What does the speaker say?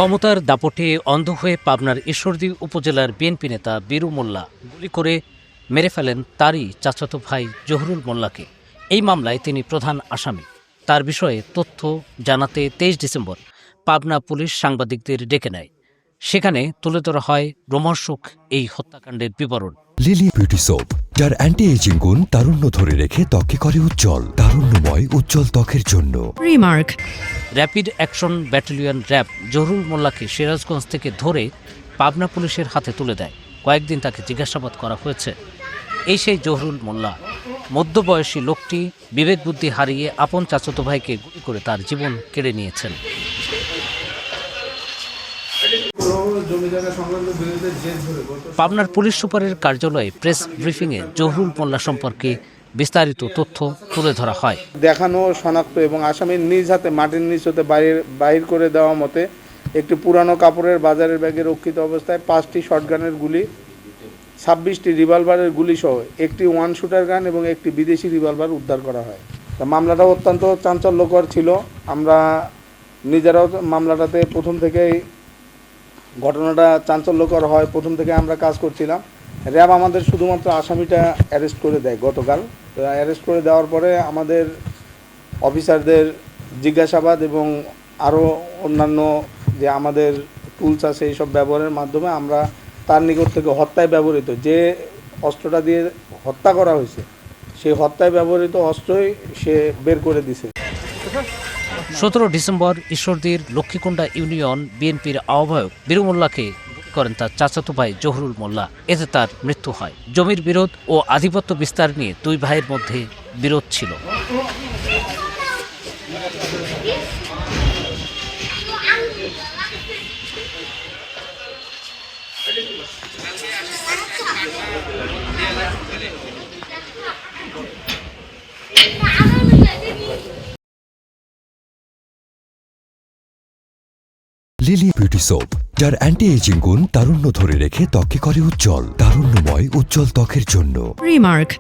ক্ষমতার দাপটে অন্ধ হয়ে পাবনার ঈশ্বরদী উপজেলার বিএনপি নেতা বীরু মোল্লা গুলি করে মেরে ফেলেন তারই চাচাতো ভাই জহুরুল মোল্লাকে। এই মামলায় তিনি প্রধান আসামি। তার বিষয়ে তথ্য জানাতে 23 ডিসেম্বর পাবনা পুলিশ সাংবাদিকদের ডেকে নেয়। সেখানে তুলে ধরা হয় রোমহর্ষক এই হত্যাকাণ্ডের বিবরণ। লিলি বিউটি সোপ, যার অ্যান্টি এজিং গুণ তারুণ্য ধরে রেখে ত্বকে করে উজ্জ্বল, তারুণ্যময় উজ্জ্বল ত্বকের জন্য। Remark. Rapid action battalion RAB Zahurul মোল্লাকে সিরাজগঞ্জ থেকে ধরে পাবনা পুলিশের হাতে তুলে দেয়। কয়েকদিন তাকে জিজ্ঞাসাবাদ করা হয়েছে। এই সেই জহুরুল মোল্লা। মধ্যবয়সী লোকটি বিবেক বুদ্ধি হারিয়ে আপন চাচাতো ভাইকে গুলি করে তার জীবন কেড়ে নিয়েছেন। পাবনার পুলিশ সুপারের কার্যালয়ে প্রেস ব্রিফিংয়ে জহুরুল মোল্লা সম্পর্কে বিস্তারিত তথ্য তুলে ধরা হয়। দেখানো, শনাক্ত এবং আসামির নিজ হাতে মাটির নিচ হতে বাহির করে দেওয়া মতে একটি পুরানো কাপড়ের বাজারের ব্যাগে রক্ষিত অবস্থায় 5টি শটগানের গুলি, 26টি রিভলভারের গুলি সহ একটি ওয়ান শুটার গান এবং একটি বিদেশি রিভলভার উদ্ধার করা হয়। মামলাটা অত্যন্ত চাঞ্চল্যকর ছিল। আমরা নিজেরাও মামলাটাতে প্রথম থেকেই ঘটনাটা চাঞ্চল্যকর হয়, প্রথম থেকে আমরা কাজ করছিলাম। র্যাব আমাদের শুধুমাত্র আসামিটা অ্যারেস্ট করে দেয় গতকাল। তো অ্যারেস্ট করে দেওয়ার পরে আমাদের অফিসারদের জিজ্ঞাসাবাদ এবং আরও অন্যান্য যে আমাদের টুলস আছে এইসব ব্যবহারের মাধ্যমে আমরা তার নিকট থেকে হত্যায় ব্যবহৃত যে অস্ত্রটা দিয়ে হত্যা করা হয়েছে সেই হত্যায় ব্যবহৃত অস্ত্রই সে বের করে দিছে। 17 ডিসেম্বর ঈশ্বরদীর লক্ষ্মীকুণ্ডা ইউনিয়ন বিএনপির আহ্বায়ক বীরু মোল্লাকে গুলি করেন তার চাচাতো ভাই জহুরুল মোল্লা। এতে তার মৃত্যু হয়। জমির বিরোধ ও আধিপত্য বিস্তার নিয়ে দুই ভাইয়ের মধ্যে বিরোধ ছিল। লিলি বিউটি সোপ, যার অ্যান্টি এজিং গুণ তারুণ্য ধরে রেখে ত্বকে করে উজ্জ্বল, তারুণ্যময় উজ্জ্বল ত্বকের জন্য। রিমার্ক।